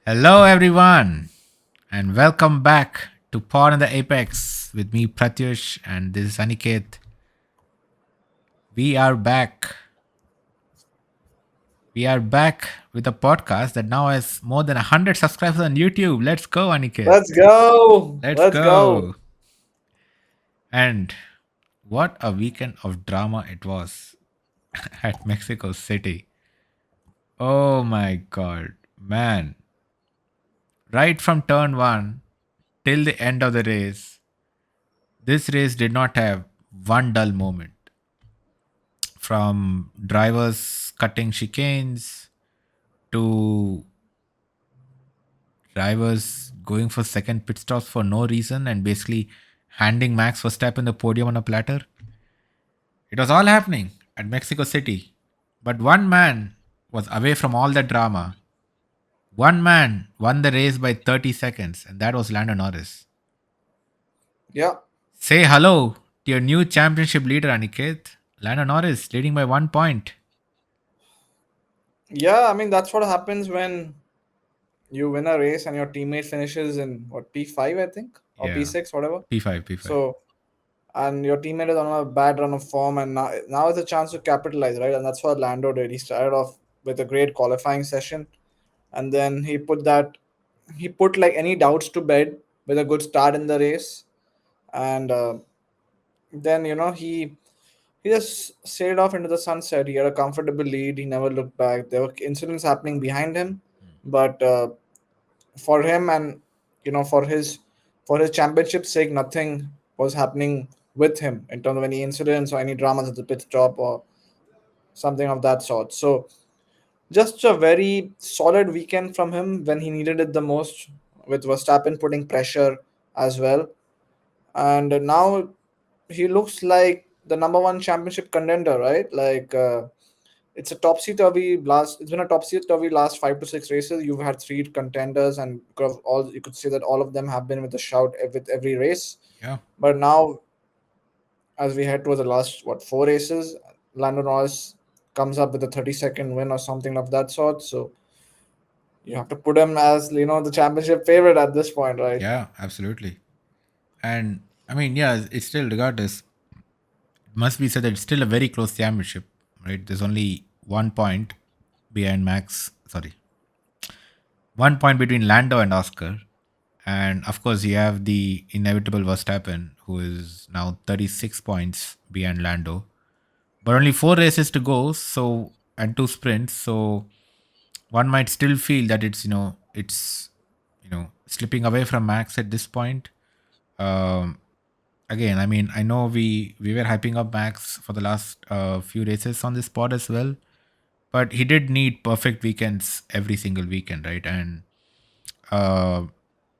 Hello, everyone, and welcome back to Pod on the Apex with me, Pratyush, and this is Aniket. We are back. We are back with a podcast that now has more than 100 subscribers on YouTube. Let's go, Aniket. Let's go. Let's Let's go. go. And what a weekend of drama it was at Mexico City. Oh my god, man. Right from turn one till the end of the race, this race did not have one dull moment. From drivers cutting chicanes to drivers going for second pit stops for no reason and basically handing Max Verstappen the podium on a platter. It was all happening at Mexico City. But one man was away from all the drama. One man won the race by 30 seconds, and that was Lando Norris. Yeah. Say hello to your new championship leader, Aniket. Lando Norris leading by 1 point. Yeah. I mean, that's what happens when you win a race and your teammate finishes in what, P5, I think, or Yeah, P6, whatever. P5, P5. So, and your teammate is on a bad run of form, and now is a chance to capitalize, right? And that's what Lando did. He started off with a great qualifying session, and then he put like any doubts to bed with a good start in the race, and then he just sailed off into the sunset. He had a comfortable lead. He never looked back. There were incidents happening behind him, but for him and for his championship's sake, nothing was happening with him in terms of any incidents or any dramas at the pit stop or something of that sort. So just a very solid weekend from him when he needed it the most, with Verstappen putting pressure as well. And now he looks like the number one championship contender, right? Like it's a topsy turvy last. It's been a topsy turvy last 5 to 6 races. You've had three contenders, and you could say that all of them have been with a shout with every race. Yeah. But now, as we head towards the last four races, Lando Norris comes up with a 30-second win or something of that sort. So you have to put him as the championship favorite at this point, right? Yeah, absolutely. And I mean, yeah, it's still regardless. It must be said that it's still a very close championship, right? There's only 1 point behind Max. Sorry, 1 point between Lando and Oscar, and of course you have the inevitable Verstappen, who is now 36 points behind Lando, but only 4 races to go. So and 2 sprints. So one might still feel that it's slipping away from Max at this point. Um, Again, I mean, I know we were hyping up Max for the last few races on this pod as well, but he did need perfect weekends every single weekend, right? And uh,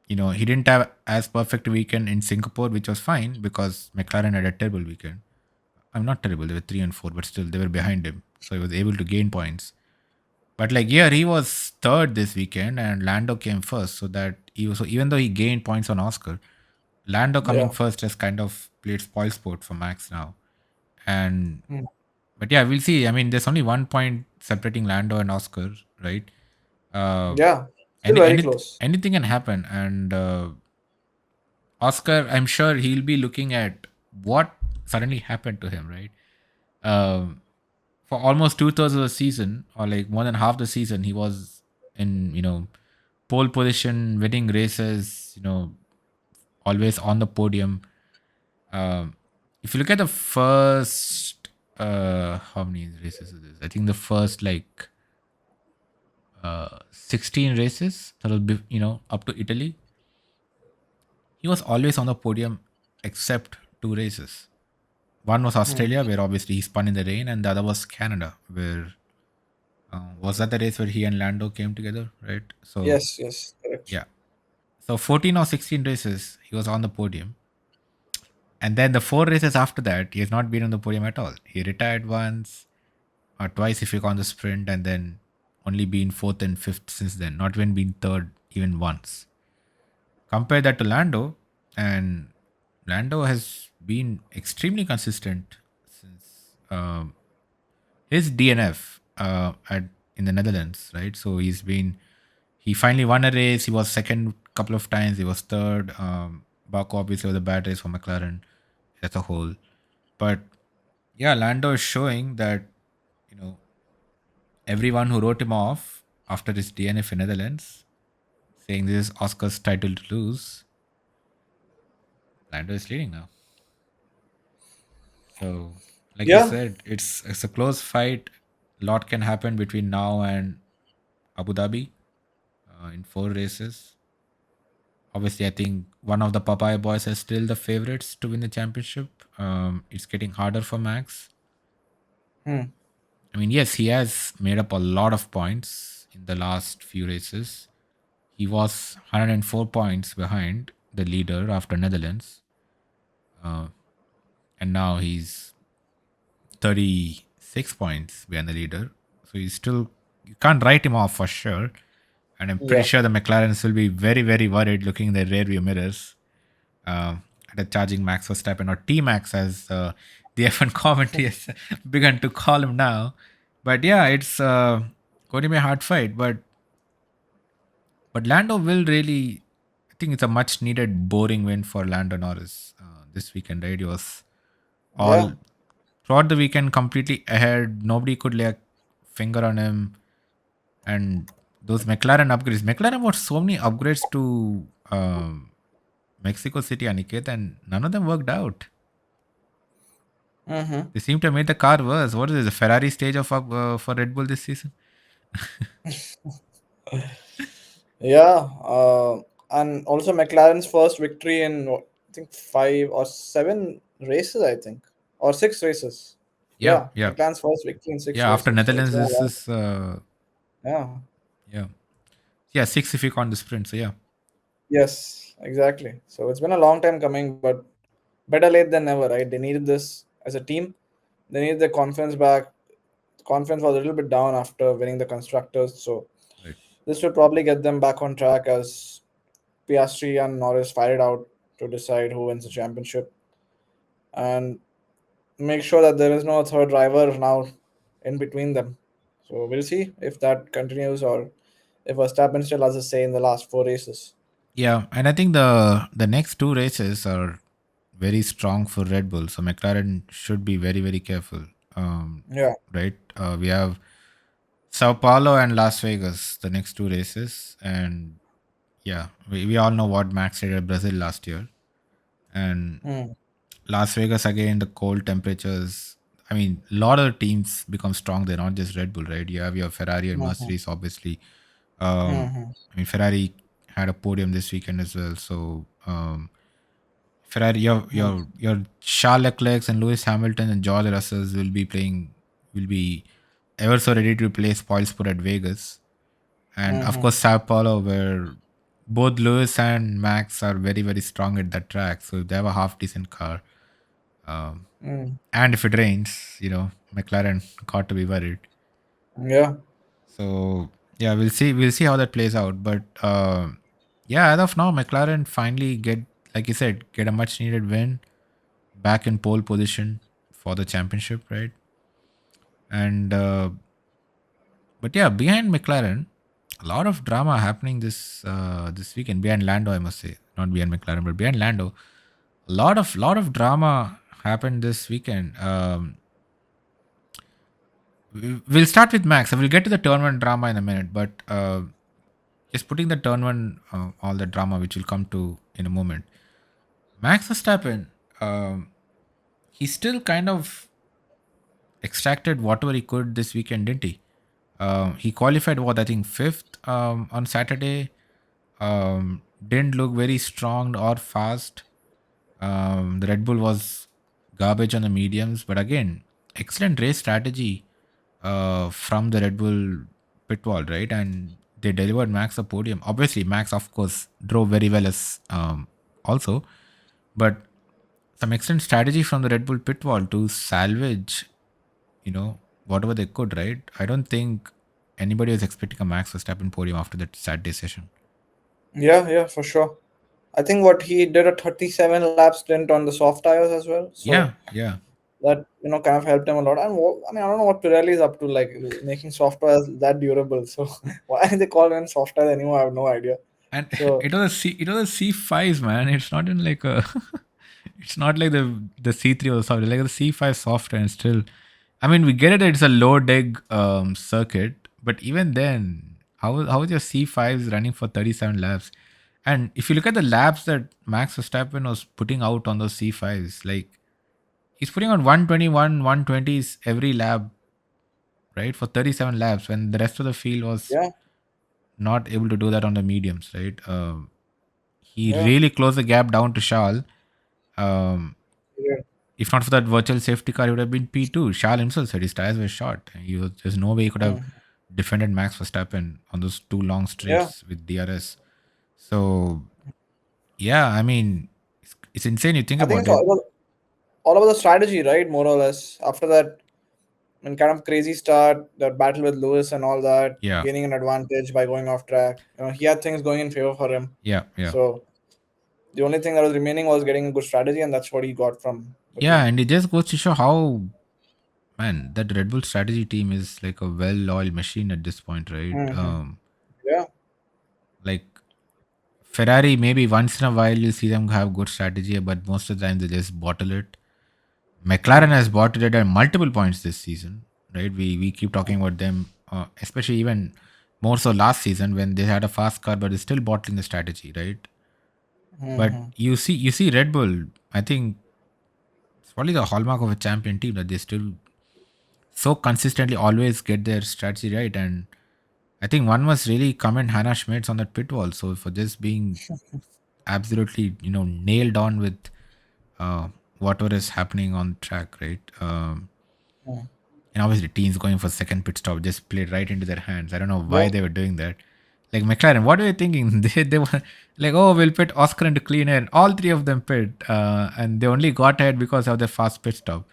he didn't have as perfect a weekend in Singapore, which was fine because McLaren had a terrible weekend. I'm not terrible; they were 3 and 4, but still they were behind him, so he was able to gain points. But like here, he was third this weekend, and Lando came first. So even though he gained points on Oscar, Lando coming Yeah. first has kind of played spoil sport for Max now. And Hmm. but yeah, we'll see. I mean, there's only 1 point separating Lando and Oscar, right? Uh, Yeah. Still very close. anything can happen, and Oscar, I'm sure he'll be looking at what suddenly happened to him, right? Um, for almost 2/3 of the season, or like more than half the season, he was in pole position, winning races, always on the podium. Um, if you look at the first, how many races is this? I think the first like 16 races that was up to Italy. He was always on the podium except 2 races. One was Hmm. Australia, where obviously he spun in the rain, and the other was Canada, where was that the race where he and Lando came together, right? So Yes, yes, correct. yeah, so 14 or 16 races he was on the podium, and then the 4 races after that he has not been on the podium at all. He retired once or twice if you count the sprint, and then only been fourth and fifth since then. Not even been third even once. Compare that to Lando, and Lando has been extremely consistent since his DNF at in the Netherlands, right? So He finally won a race. He was second couple of times. He was third. Baku obviously was a bad race for McLaren as a whole. But yeah, Lando is showing that you know everyone who wrote him off after his DNF in Netherlands, saying this is Oscar's title to lose, Lando is leading now. So, like you Yeah. said, it's a close fight. A lot can happen between now and Abu Dhabi in 4 races. Obviously, I think one of the Papaya boys is still the favorites to win the championship. It's getting harder for Max. Hmm. I mean, yes, he has made up a lot of points in the last few races. He was 104 points behind the leader after Netherlands, uh, and now he's 36 points behind the leader. So he's still, you can't write him off for sure. And I'm pretty Yeah. sure the McLarens will be very, very worried looking in their rearview mirrors at a charging Max Verstappen, or T Max as the F1 commentary has begun to call him now. But yeah, it's going to be a hard fight. But Lando will really, I think it's a much needed boring win for Lando Norris this weekend, right? He was Yeah. all throughout the weekend completely ahead. Nobody could lay a finger on him. And those McLaren upgrades, McLaren got so many upgrades to Mexico City, Aniket, and none of them worked out. Mm-hmm. They seem to have made the car worse. What is this, a Ferrari stage of for Red Bull this season? Yeah. And also McLaren's first victory in I think 5 or 7 races, I think, or 6 races. Yeah, Yeah, yeah, McLaren's first victory in six yeah. After races. So it's Netherlands, been a this long. is Yeah. yeah, yeah, six if you count the sprint. So yeah, Yes, exactly. So it's been a long time coming, but better late than never, right? They needed this as a team. They needed their confidence back. Confidence was a little bit down after winning the constructors, so right. this will probably get them back on track as Piastri and Norris fight it out to decide who wins the championship and make sure that there is no third driver now in between them. So we'll see if that continues or if Verstappen still has a say in the last 4 races. Yeah, and I think the next two races are very strong for Red Bull. So McLaren should be very very careful. Yeah. Right. We have Sao Paulo and Las Vegas, the next two races, and yeah, we all know what Max did at Brazil last year, and Hmm. Las Vegas again, the cold temperatures. I mean, a lot of teams become strong. They're not just Red Bull, right? You have your Ferrari and Mm-hmm. Mercedes, obviously. Mm-hmm. I mean, Ferrari had a podium this weekend as well. So Ferrari, your Charles Leclerc and Lewis Hamilton and George Russells will be ever so ready to play spoilsport at Vegas, and of Mm-hmm. course Sao Paulo, where both Lewis and Max are very very strong at that track. So if they have a half decent car. Um, Mm. and if it rains, McLaren got to be worried. Yeah. So yeah, we'll see how that plays out. But yeah, as of now, McLaren finally get, like you said, get a much needed win, back in pole position for the championship, right? And but yeah, behind McLaren, a lot of drama happening this weekend behind Lando, I must say, not behind McLaren, but behind Lando. A lot of drama happened this weekend. We'll start with Max. I will get to the turn one drama in a minute, but just putting the turn one, all the drama, which will come to in a moment. Max Verstappen, he still kind of extracted whatever he could this weekend, didn't he? He qualified what, I think fifth on Saturday. Didn't look very strong or fast. The Red Bull was garbage on the mediums, but again, excellent race strategy from the Red Bull pit wall, right? And they delivered Max a podium. Obviously, Max, of course, drove very well as also, but some excellent strategy from the Red Bull pit wall to salvage, whatever they could, right? I don't think anybody was expecting a Max Verstappen podium after that Saturday session. Yeah, yeah, for sure. I think what he did a 37 lap stint on the soft tires as well. So Yeah, yeah. that kind of helped him a lot. And I mean, I don't know what Pirelli is up to, like making software that durable. So why they call them software anymore? I have no idea. And So it was a C5s, man. It's not in like a it's not like the C3 or something, like the C5 software. And still, I mean, we get it, it's a low dig circuit, but even then, how is your C5s running for 37 laps? And if you look at the laps that Max Verstappen was putting out on those C5s, like he's putting on 121 120s every lap, right, for 37 laps, when the rest of the field was yeah, not able to do that on the mediums, right? He yeah, really closed the gap down to Charles. Um, yeah. if not for that virtual safety car, he would have been P2. Charles himself said his tires were short. There's no way he could have Mm. defended Max Verstappen on those two long Yeah. straights with DRS. So, yeah, I mean, it's insane you think I think about it's it. all about the strategy, right? More or less. After that, I mean, kind of crazy start, that battle with Lewis and all that, Yeah, gaining an advantage by going off track. He had things going in favor for him. yeah, yeah. So the only thing that was remaining was getting a good strategy, and that's what he got from the Yeah, team. and it just goes to show how, man, that Red Bull strategy team is like a well-oiled machine at this point, right? Hmm. Yeah. Like Ferrari, maybe once in a while you see them have good strategy, but most of the time they just bottle it. McLaren Hmm. has bottled it at multiple points this season, right? We keep talking about them, especially even more so last season when they had a fast car, but they're still bottling the strategy, right? But Hmm. you see Red Bull. I think it's probably the hallmark of a champion team that they still so consistently always get their strategy right. And I think one must really commend Hannah Schmitz on that pit wall. So for just being absolutely nailed on with uh, whatever is happening on track, right? Hmm. And obviously teams going for second pit stop just played right into their hands. I don't know Yeah. why they were doing that. Like McLaren, what were you thinking? They were like, oh, we'll pit Oscar into clean air. All three of them pit, and they only got ahead because of the fast pit stop.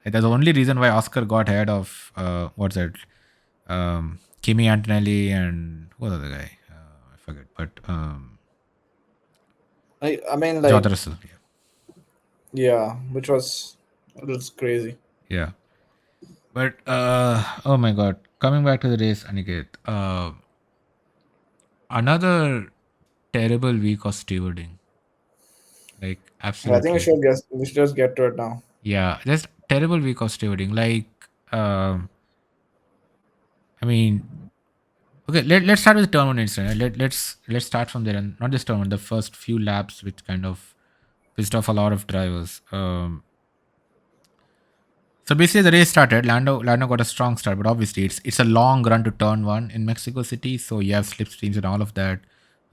Like, that's the only reason why Oscar got ahead of what's that? Kimi Antonelli and who was the other guy? I forget, but I mean, George like, Russell. Yeah. yeah, which was it was crazy. Yeah. But oh my god, coming back to the race, Aniket. Another terrible week of stewarding. Like I think absolutely. we should just get to it now. Yeah, just terrible week of stewarding. Like I mean, okay, let's start with the turn one incident. Let's start from there, and not just turn one, the first few laps which kind of pissed off a lot of drivers. So basically, the race started. Lando got a strong start, but obviously, it's a long run to turn one in Mexico City. So you have slipstreams and all of that.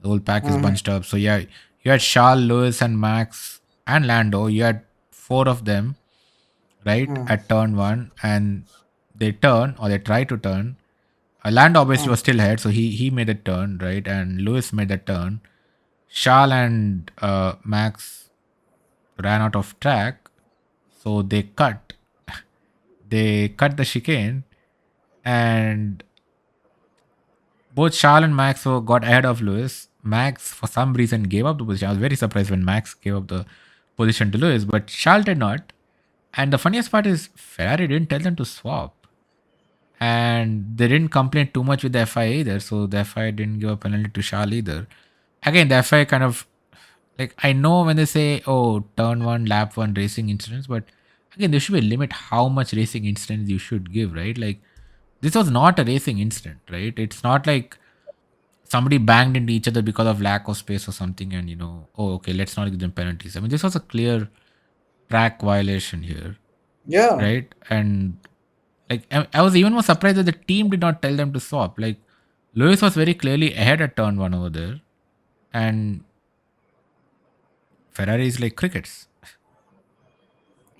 The whole pack is Hmm. bunched up. So yeah, you had Charles, Lewis, and Max and Lando. You had four of them right Hmm. at turn one, and they turn or they try to turn. Lando obviously Hmm. was still ahead, so he made a turn right, and Lewis made a turn. Charles and Max ran out of track, so they cut the chicane, and both Charles and Max got ahead of Lewis. Max, for some reason, gave up the position. I was very surprised when Max gave up the position to Lewis, but Charles did not. And the funniest part is Ferrari didn't tell them to swap, and they didn't complain too much with the FIA either. So the FIA didn't give a penalty to Charles either. Again, the FIA kind of, like, I know when they say, oh, turn one, lap one racing incidents, but again, there should be a limit how much racing incidents you should give, right? Like, this was not a racing incident, right? It's not like somebody banged into each other because of lack of space or something, and oh, okay, let's not give them penalties. I mean, this was a clear track violation here, Yeah. right? And like, I was even more surprised that the team did not tell them to swap. Like, Lewis was very clearly ahead at turn one over there, and Ferrari is like crickets.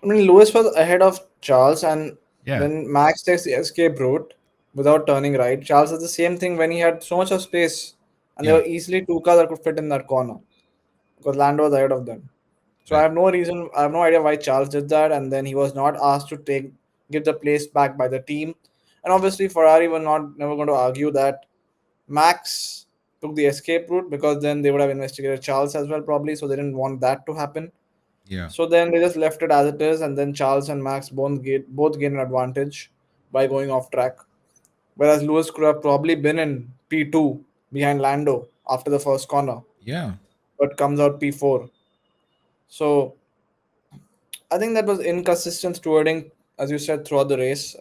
I mean, Lewis was ahead of Charles, and Yeah, when Max takes the escape route without turning right, Charles did the same thing when he had so much of space, and there yeah, were easily two cars that could fit in that corner because Lando was ahead of them. So right. I have no idea why Charles did that, and then he was not asked to give the place back by the team, and obviously Ferrari were not never going to argue that Max took the escape route because then they would have investigated Charles as well probably, so they didn't want that to happen. Yeah. So then they just left it as it is, and then Charles and Max both gain an advantage by going off track. Whereas Lewis could have probably been in P2 behind Lando after the first corner, Yeah. but comes out P4. So I think that was inconsistent stewarding, as you said, throughout the race.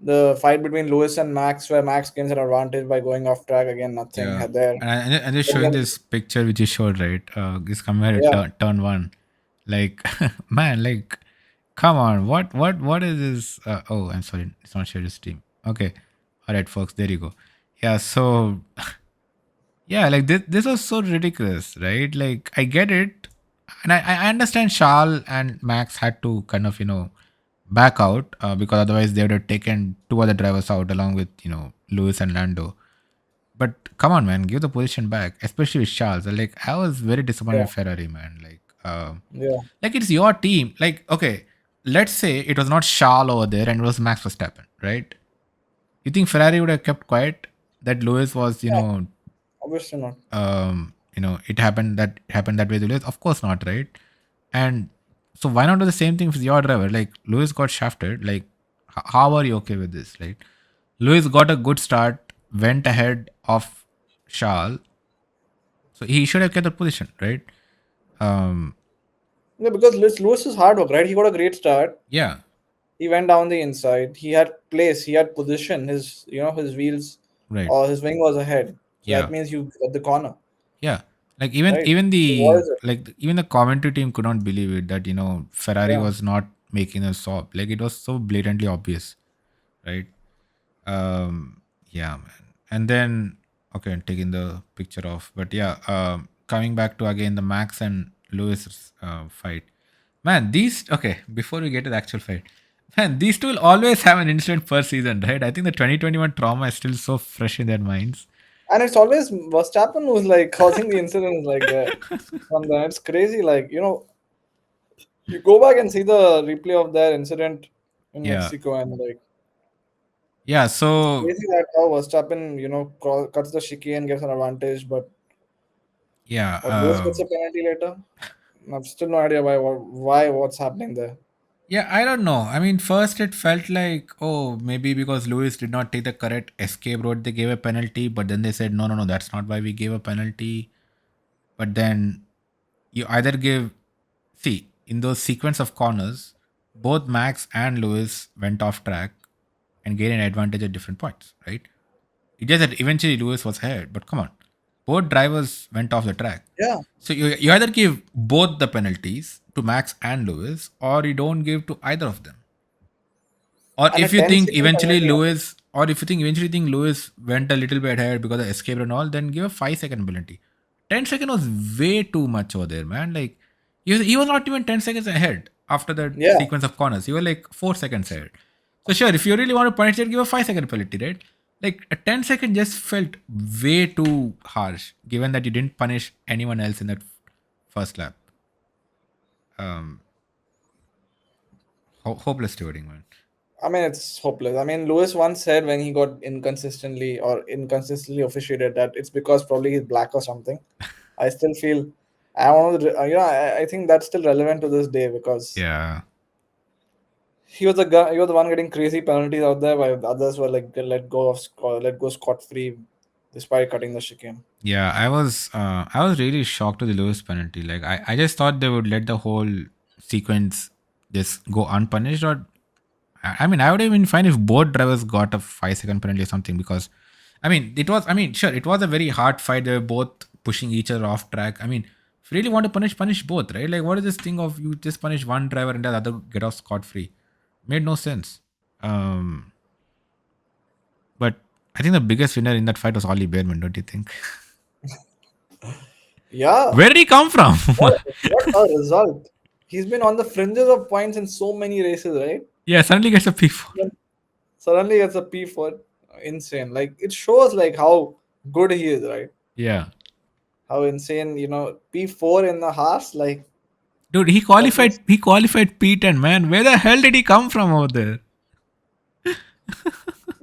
The fight between Lewis and Max, where Max gains an advantage by going off track again, nothing Yeah. had there. And just But showing then, this picture which you showed, right? This coming at yeah, turn one. Like, man, like, come on. What is this? Oh, I'm sorry. It's not share stream. Okay. All right, folks. There you go. Yeah. So, yeah, like this was so ridiculous, right? Like, I get it. And I understand Charles and Max had to kind of, back out because otherwise they would have taken two other drivers out along with, Lewis and Lando. But come on, man, give the position back, especially with Charles. Like, I was very disappointed yeah, with Ferrari, man. yeah. Like it's your team. Like, okay, let's say it was not Charles over there and it was Max Verstappen, right? You think Ferrari would have kept quiet that Lewis was, Obviously not. it happened that way to Lewis? Of course not, right? And so why not do the same thing with your driver? Like Lewis got shafted. Like, how are you okay with this? Like, Lewis got a good start, went ahead of Charles, so he should have kept the position, right? Um, Yeah, because Lewis's hard work, right? He got a great start. yeah, He went down the inside. He had place. He had position. His wheels right. or his wing was ahead. So that Yeah, means you got the corner, yeah. Like even right? even So what the is it? like even the commentary team could not believe it that Ferrari Yeah. was not making a stop. Like it was so blatantly obvious, right? Yeah, man. And then okay, I'm taking the picture off. But yeah, coming back to again the Max and Lewis fight. Man, these okay, before we get to the actual fight. Man, these two will always have an incident per season, right? I think the 2021 trauma is still so fresh in their minds. And it's always Verstappen who's like causing the incidents like that. From then it's crazy. Like you go back and see the replay of that incident in Yeah. Mexico, and like Yeah, it's so crazy that how Verstappen cuts the chicane, gets an advantage, yeah, but Lewis gets a penalty later. I've still no idea why what's happening there. yeah, I don't know. I mean, first it felt like, oh, maybe because Lewis did not take the correct escape route, they gave a penalty. But then they said, no, no, no, that's not why we gave a penalty. But then you either give, see, in those sequence of corners, both Max and Lewis went off track and gained an advantage at different points, right? It just that eventually Lewis was ahead. But come on, both drivers went off the track. Yeah, So you either give both the penalties to Max and Lewis, or you don't give to either of them. Or and a if you think 10-second eventually penalty. Lewis, or if you think eventually think Lewis went a little bit ahead because of escape and all, then give a 5 second penalty. 10 second was way too much over there, man. Like he was not even 10 seconds ahead after the Yeah, sequence of corners. You were like 4 seconds ahead. So sure, if you really want to punish it, give a 5 second penalty, right? Like a 10 second just felt way too harsh, given that you didn't punish anyone else in that first lap. Um, hopeless stewarding, man. I mean it's hopeless. I mean Lewis once said when he got inconsistently officiated that it's because probably he's black or something. I still feel I want to, I think that's still relevant to this day because Yeah. he was the one getting crazy penalties out there, while the others were like let go scot free, despite cutting the chicane. Yeah, I was really shocked with the Lewis penalty. Like I just thought they would let the whole sequence just go unpunished. Or I mean, I would even fine if both drivers got a 5 second penalty or something, because I mean sure, it was a very hard fight. They were both pushing each other off track. I mean, if you really want to punish both, right? Like what is this thing of you just punish one driver and the other get off scot free? Made no sense. Um but I think the biggest winner in that fight was Ollie Bearman, don't you think? Yeah, Where did he come from? what a result! He's been on the fringes of points in so many races, right? Yeah, suddenly gets a P4. Then suddenly it's a P4, insane. Like it shows like how good he is, right? Yeah. How insane, P4 in the Haas, like Dude, he that qualified means he qualified P10, man. Where the hell did he come from over there?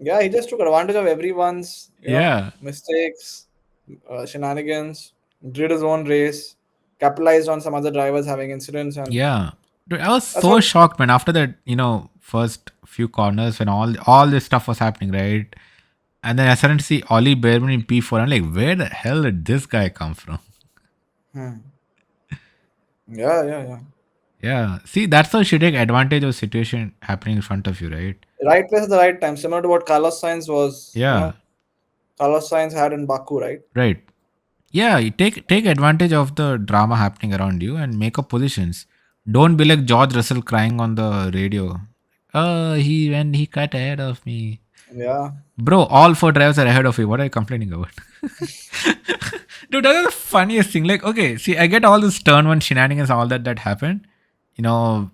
yeah, he just took advantage of everyone's Yeah. mistakes, shenanigans, did his own race. capitalized on some other drivers having incidents, and Yeah. Dude, I was that's so what. shocked, man, after that, first few corners when all this stuff was happening, right? And then I suddenly see Ollie Bearman in P4. I'm like, where the hell did this guy come from? Hmm. Yeah, yeah, yeah. Yeah. See, that's how you take advantage of situation happening in front of you, right? Right place at the right time, similar to what Carlos Sainz was. Yeah. Carlos Sainz had in Baku, right? Right. Yeah, you take advantage of the drama happening around you and make up positions. Don't be like George Russell crying on the radio. He cut ahead of me. Yeah. Bro, all four drivers are ahead of you. What are you complaining about? Dude, that's the funniest thing. Like, okay, see, I get all this turn one shenanigans, all that happened. You know,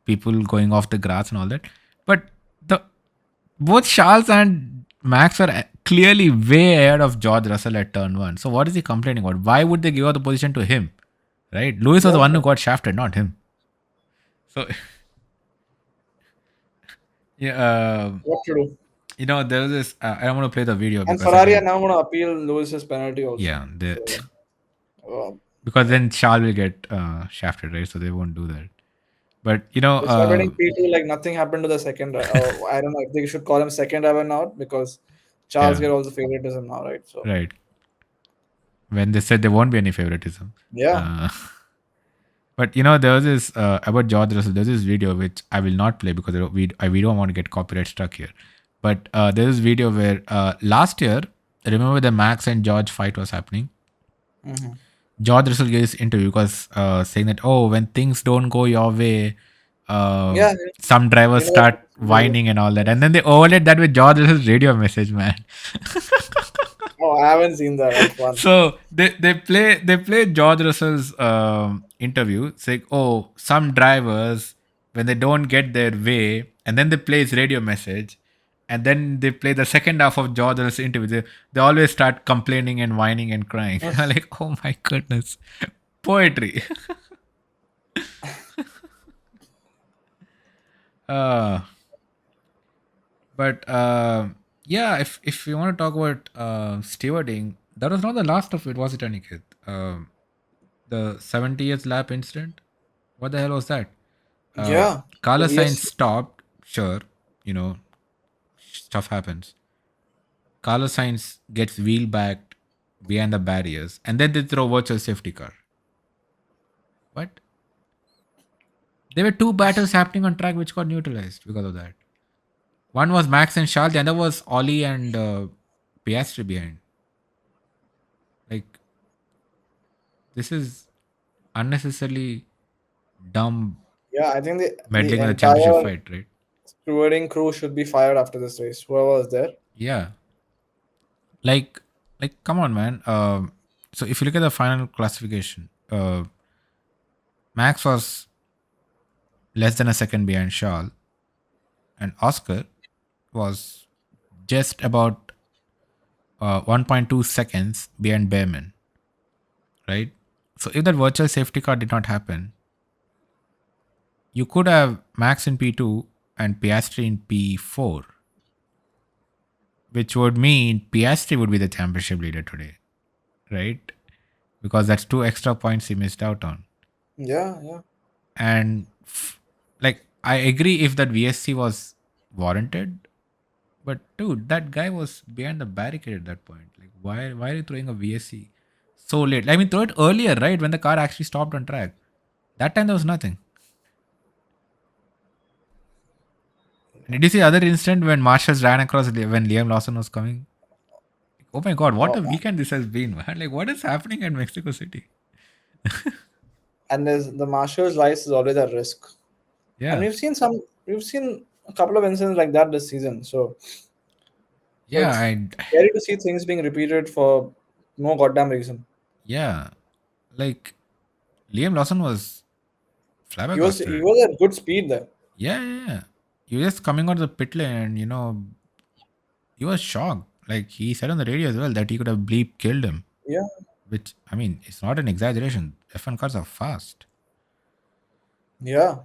people going off the grass and all that. But the both Charles and Max were clearly way ahead of George Russell at turn one. So what is he complaining about? Why would they give out the position to him? Right? Lewis was Yeah. the one who got shafted, not him. So yeah, What to do? there was this. I don't want to play the video And because Ferrari are again, now going to appeal Lewis's penalty also. yeah, So, uh, because then Charles will get shafted, right? So they won't do that. But the stewarding P2, like nothing happened to the second. I don't know if they should call him second driver now because Charles yeah, get all the favoritism now, right? So, right. When they said there won't be any favoritism. yeah. Uh, but there was this about George Russell. There's this video which I will not play because we don't want to get copyright stuck here. But there's this video where last year, remember the Max and George fight was happening. Hmm. George Russell gave this interview because saying that when things don't go your way, uh, Yeah. some drivers You know start what? whining and all that, and then they overlaid that with George Russell's radio message, man. Oh, I haven't seen that. That's fun. So they play George Russell's interview saying, some drivers when they don't get their way, and then they play his radio message, and then they play the second half of George Russell's interview. They always start complaining and whining and crying. I'm like, oh my goodness, poetry. uh, but yeah, if you want to talk about stewarding, that was not the last of it, was it, Aniket? The 70th lap incident. What the hell was that? Uh, Yeah. The Carlos Sainz VS. stopped. Sure, you know, stuff happens. Carlos Sainz gets wheel backed behind the barriers, and then they throw virtual safety car. What? There were two battles happening on track which got neutralized because of that. One was Max and Charles, the other was Ollie and Piastri behind. Like, this is unnecessarily dumb Yeah, I think the meddling with the championship entire fight, right? stewarding crew should be fired after this race. Whoever was there. Yeah. Like, come on, man. So if you look at the final classification, Max was less than a second behind Charles, and Oscar was just about 1.2 seconds behind Bearman, right? So if that virtual safety car did not happen, you could have Max in P2 and Piastri in P4, which would mean Piastri would be the championship leader today, right? Because that's two extra points he missed out on. Yeah, yeah. And like, I agree if that VSC was warranted, but dude, that guy was behind the barricade at that point. Like, why are you throwing a VSC so late? I mean, throw it earlier, right? When the car actually stopped on track. That time there was nothing. And did you see the other incident when Marshalls ran across when Liam Lawson was coming? Oh my god, what Oh a man. weekend this has been, man. Like, what is happening at Mexico City? And there's the marshal's life is always at risk. And Yeah. we've seen a couple of incidents like that this season. So Yeah, it's I scary to see things being repeated for no goddamn reason. yeah. Like, Liam Lawson was He flabbergasted. was at good speed there. Yeah, yeah, yeah. He was just coming out of the pit lane and, he was shocked. Like, he said on the radio as well that he could have bleep killed him. Yeah, Which, I mean, it's not an exaggeration. F1 cars are fast. yeah.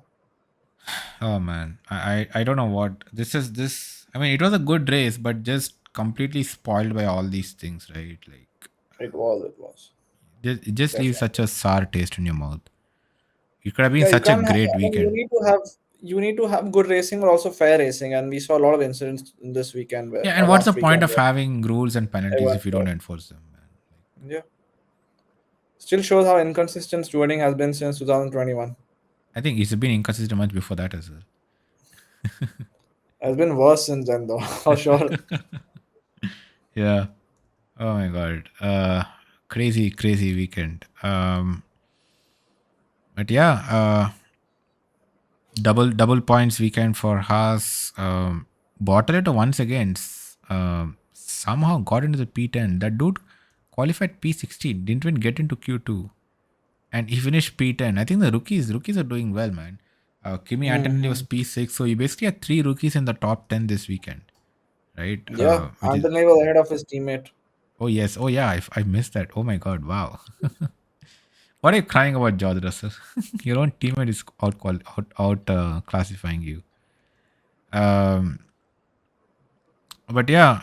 Oh, man. I don't know what. This. I mean, it was a good race, but just completely spoiled by all these things, right? Like, It was. It just leaves Definitely. such a sour taste in your mouth. It could have been Yeah, you such a can't. great I mean, weekend. you need to have good racing, but also fair racing. And we saw a lot of incidents in this weekend, where Yeah, and or what's the last point weekend, of where having rules and penalties everyone. if you don't enforce them, man? Yeah, still shows how inconsistent stewarding has been since 2021. I think it's been inconsistent much before that as well. Has been worse since then, though, for sure. Yeah. Oh my god. Crazy, crazy weekend. But yeah, double points weekend for Haas. Bortoleto once again somehow got into the P10. That dude qualified P16, didn't even get into Q2, and he finished P10. I think the rookies are doing well, man. Kimi Antonelli was Hmm. P6, so you basically had three rookies in the top 10 this weekend, right? Yeah, Which is Anthony was ahead of his teammate. oh yes, oh yeah, I missed that. Oh my god, wow. What are you crying about, George Russell? Your own teammate is out classifying you. Um, but yeah,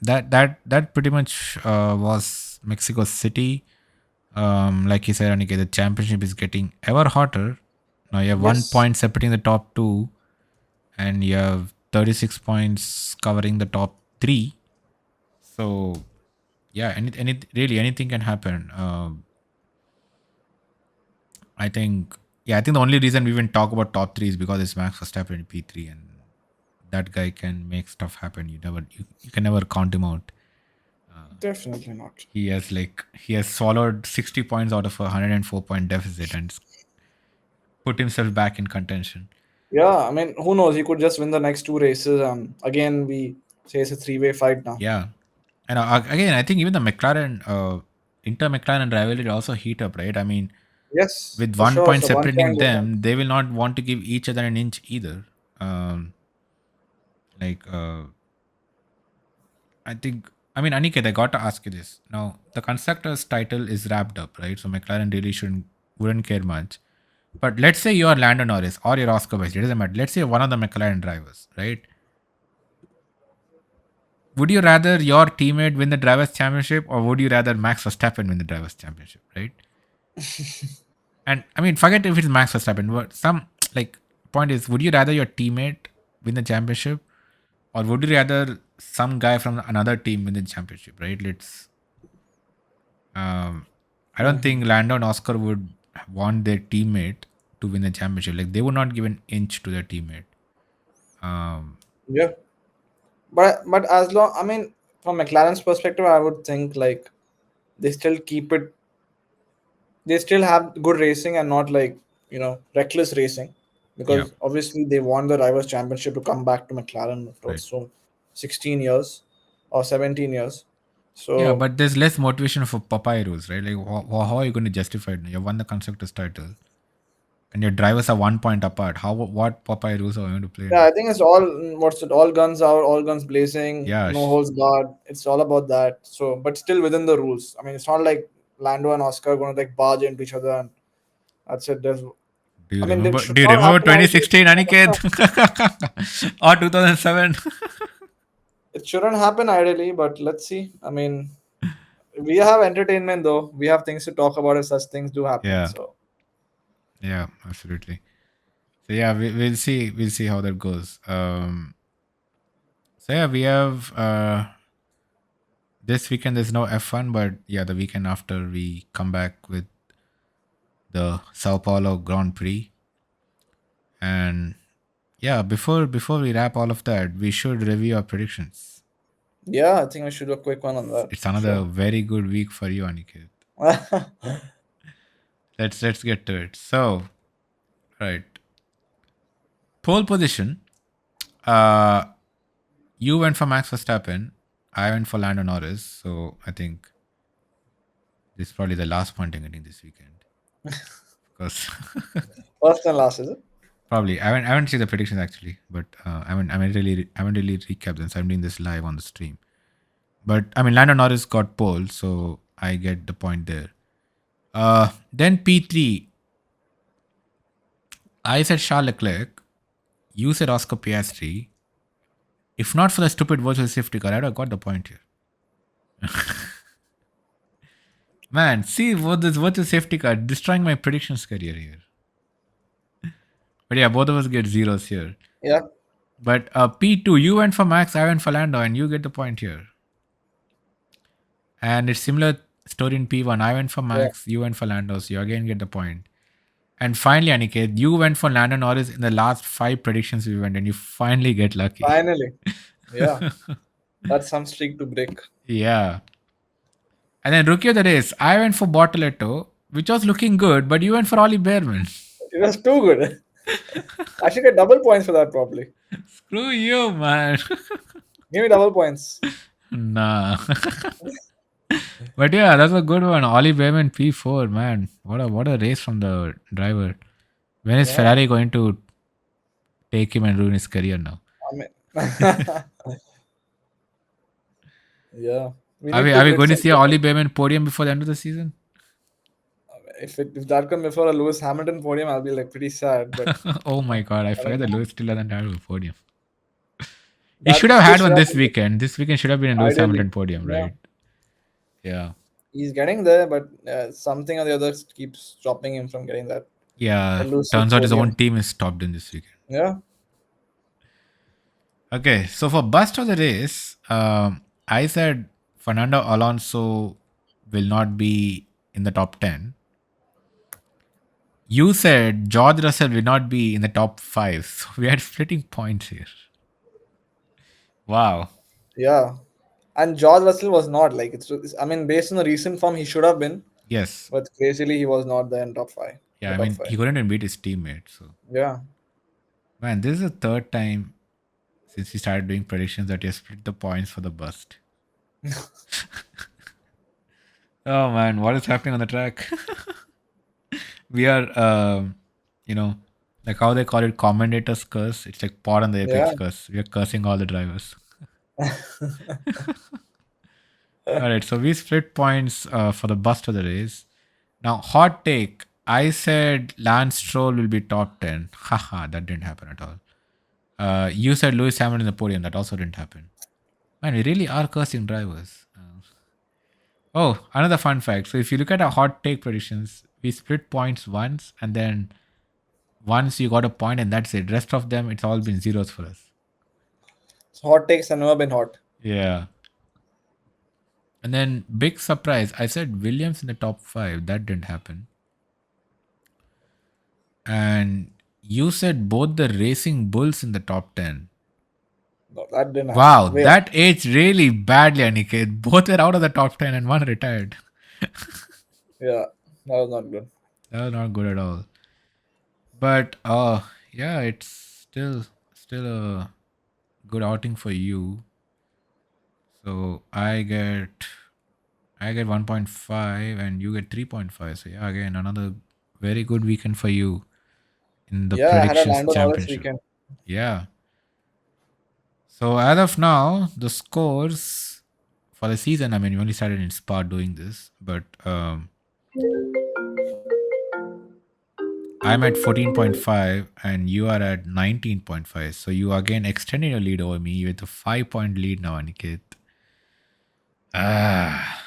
that pretty much was Mexico City. Like you said, Anika, the championship is getting ever hotter. Now you have one Yes, point separating the top two, and you have 36 points covering the top three. So yeah, really anything can happen. I think I think the only reason we even talk about top three is because it's Max Verstappen in P3, and that guy can make stuff happen. You can never count him out. definitely not. He has swallowed 60 points out of a 104-point deficit and put himself back in contention. Yeah, I mean, who knows? He could just win the next two races, and again, we say it's a three-way fight now. Yeah, and again, I think even the McLaren, Inter McLaren rivalry also heat up, right? I mean, Yes, with for one sure. point So 1 point separating difference. them, they will not want to give each other an inch either. Um, like, I think, I mean, Aniket, I got to ask you this. Now, the constructor's title is wrapped up, right? So McLaren really wouldn't care much. But let's say you're Lando Norris or you're Oscar Wesley, it doesn't matter. Let's say you're one of the McLaren drivers, right? Would you rather your teammate win the drivers' championship, or would you rather Max Verstappen win the drivers' championship, right? And I mean, forget if it's Max Verstappen. But some like point is, would you rather your teammate win the championship, or would you rather some guy from another team win the championship, right? Um, I don't Hmm. think Lando and Oscar would want their teammate to win the championship. Like they would not give an inch to their teammate. Um, Yeah, but as long, I mean, from McLaren's perspective, I would think like they still keep it. They still have good racing and not like reckless racing, yeah, because obviously they won the drivers' championship to come back to McLaren after right. so 16 years or 17 years. Yeah, So but there's less motivation for Popeye rules, right? Like, how are you going to justify it? You won the constructors title, and your drivers are 1 point apart. What Popeye rules are you going to play yeah, now? I think it's all what's it? All guns out, all guns blazing, Yeah, no holds barred. It's all about that. So, but still within the rules. I mean, it's not like Lando and Oscar are going to like barge into each other and that's it. do you I mean, that remember? should Do you not remember happen. 2016, Aniket, or 2007? It shouldn't happen ideally, but let's see. I mean, we have entertainment though. We have things to talk about if such things do happen. Yeah, So yeah, absolutely. So yeah, we'll see. We'll see how that goes. So yeah, we have this weekend. There's no F1, but yeah, the weekend after we come back with the Sao Paulo Grand Prix. And yeah, before we wrap all of that, we should review our predictions. yeah, I think we should do a quick one on that It's for another sure. very good week for you, Aniket. Let's get to it. So, right, pole position. Uh, you went for Max Verstappen. I went for Lando Norris. So I think this is probably the last point I'm getting this weekend. Because First and last, is it? probably I haven't seen the predictions actually, but I haven't really recapped them. So I'm doing this live on the stream. But I mean, Lando Norris got pole, so I get the point there. Then P3, I said Charles Leclerc. You said Oscar Piastri. If not for the stupid virtual safety car, I'd have got the point here. Man, see what the safety card destroying my predictions career here. But yeah, both of us get zeros here. Yeah, But P2, you went for Max, I went for Lando, and you get the point here. And it's similar story in P1. I went for yeah. Max, you went for Lando, so you again get the point. And finally, Aniket, you went for Lando Norris in the last 5 predictions we went, and you finally get lucky. Finally, yeah. That's some streak to break. Yeah. And then rookie of the race, I went for Bortoletto, which was looking good, but you went for Ollie Bearman. It was too good. I should get double points for that probably. Screw you, man. Give me double points. Nah. But yeah, that's a good one. Ollie Bearman P4, man. What a race from the driver. When is Yeah, Ferrari going to take him and ruin his career now? I mean, yeah. We Are we need to are we grid going to see a Ollie something. Bearman podium before the end of the season? If that come before a Lewis Hamilton podium, I'll be like pretty sad. But Oh my god, I I forgot don't that know. Lewis still doesn't have a podium. He should That have they had should one have this weekend. This weekend should have been a Lewis ideally. Hamilton podium, Yeah, right? Yeah. he's getting there, but something or the other keeps stopping him from getting that Yeah. elusive Turns out his own podium. team is stopped in this weekend. Yeah, Okay, so for bust of the race, I said Fernando Alonso will not be in the top 10. You said George Russell will not be in the top 5. So we are splitting points here. Wow. yeah. And George Russell was not like I mean, based on the recent form, he should have been, Yes. but crazily he was not there in top five. Yeah, The I top mean, five. he couldn't even beat his teammate. So, Yeah. man, this is the third time since we started doing predictions that you split the points for the bust. Oh, man, what is happening on the track? We are, you know, like how they call it commentator's curse. It's like pod on the Yeah. apex curse. We are cursing all the drivers. All right, so we split points for the bust of the race. Now, hot take. I said Lance Stroll will be top 10. Haha, that didn't happen at all. You said Lewis Hamilton in the podium. That also didn't happen. Man, we really are cursing drivers. Oh, another fun fact. So if you look at our hot take predictions, we split points once, and then once you got a point, and that's it. Rest of them, it's all been zeros for us. So hot takes have never been hot. Yeah. And then big surprise, I said Williams in the top 5. That didn't happen. And you said both the Racing Bulls in the top 10. No, that didn't happen. Wow, Way off. that aged really badly, Aniket. Both were out of the top 10 and one retired. Yeah, that was not good. That was not good at all. But yeah, it's still a good outing for you. So I get 1.5 and you get 3.5. So yeah, again another very good weekend for you in the Yeah, I had a predictions Lando Norris championship. weekend. Yeah. So as of now, the scores for the season, I mean, we only started in Spa doing this, but I'm at 14.5 and you are at 19.5. So you again extending your lead over me with a 5 point lead now, Aniket. Ah.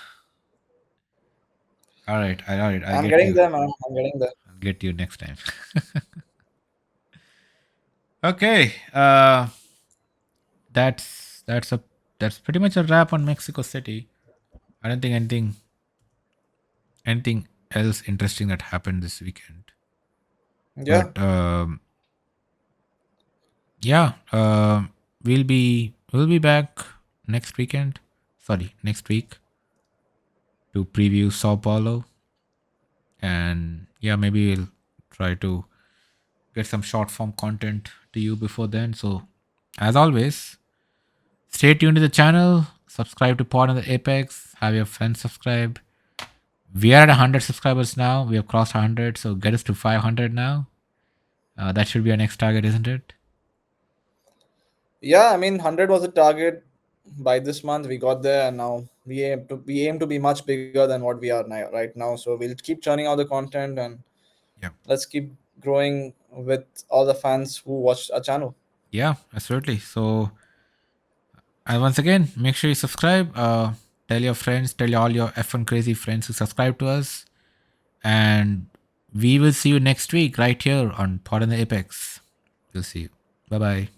All right. All right. I'll I'm get getting you. there, man. I'm getting there. I'll get you next time. Okay. That's pretty much a wrap on Mexico City. I don't think anything else interesting that happened this weekend. Yeah, But yeah, we'll be back next weekend. Sorry, next week to preview Sao Paulo, and yeah, maybe we'll try to get some short form content to you before then. So, as always, stay tuned to the channel. Subscribe to Pod on the Apex. Have your friends subscribe. We are at 100 subscribers now. We have crossed 100, so get us to 500 now. That should be our next target, isn't it? yeah. I mean, 100 was a target by this month. We got there, and now we aim to be much bigger than what we are now right now. So we'll keep churning out the content, and Yeah. let's keep growing with all the fans who watch our channel. Yeah, absolutely. So, and once again, make sure you subscribe. Tell your friends, tell all your F1 crazy friends to subscribe to us. And we will see you next week right here on Pod in the Apex. We'll see you. Bye bye.